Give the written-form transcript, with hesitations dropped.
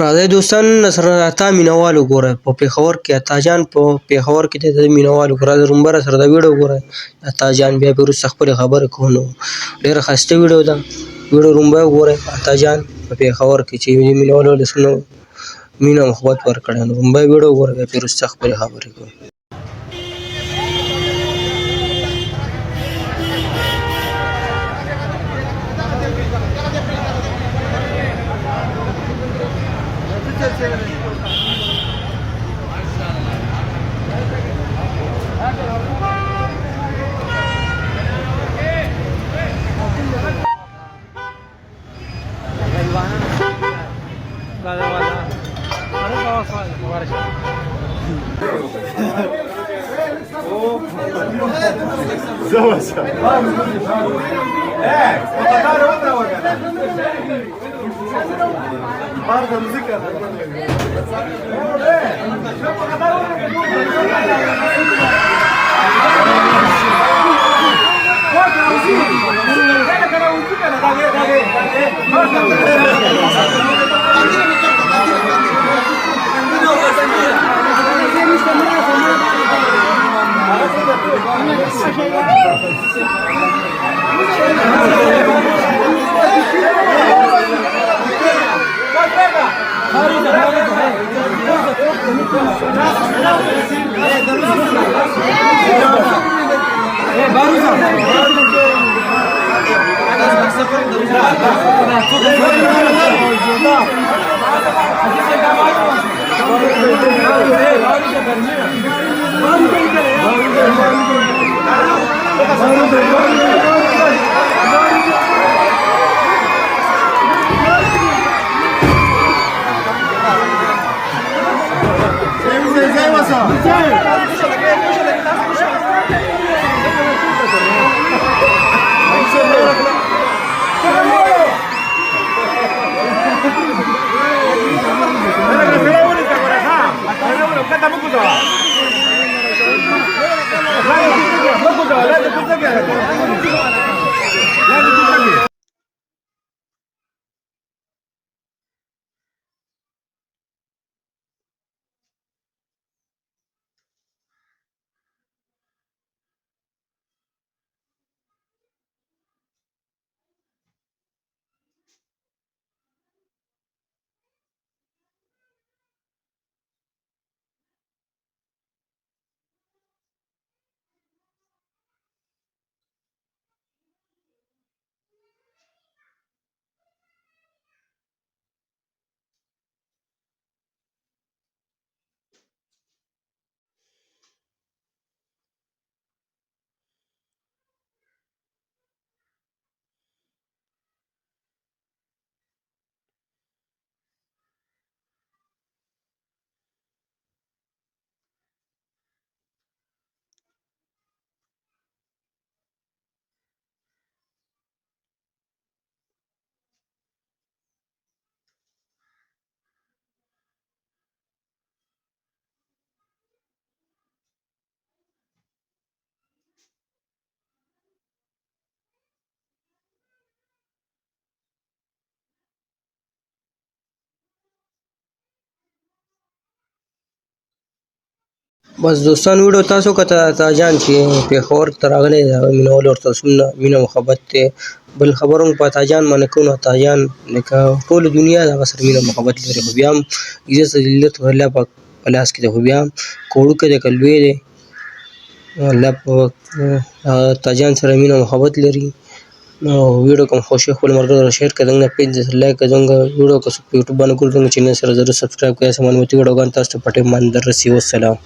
راځئ دوستان سره اته مینوال وګورئ په پېښور کې اته جان په پېښور کې د مینوال وګورئ نمبر سره دا ویډیو وګورئ اته جان بیا پرې وروسته خپلې خبرې کوو نو ډېره ښایسته ویډیو ده ویډیو لومبی وګورئ اته جان په پېښور کې چې مینوالو ولسونو مینه او محبت ورکړی نو لومبی ویډیو وګورئ بیا پرې وروسته خپلې خبرې کوو. بس دوستان ویډیو تاسو کته اته جان چې پېښور ته راغلی دی هغه مینوال ورته څومره مینه محبت دی بل خبر هم په اته جان باندې کوو نو اته جان لکه ټوله دنیا د هغه سره مینه محبت لري خو بیا هم عزت ذلت خو الله پاک په لاس کې دی خو بیا هم که وړوکی دی که لوی دی الله پاک اته جان سره مینه محبت لري نو ویډیو کوم خوښوي خپلو ملګرو سره شیر کړئ زموږ پیج لایک کړئ زموږ ویډیو که څوک په یوټیوب باندې ګوري زموږ چینل سره ضرور سبسکرایب کړئ داسې معلوماتي ویډیوګانې تاسو ته په ټایم باندې در رسي والسلام.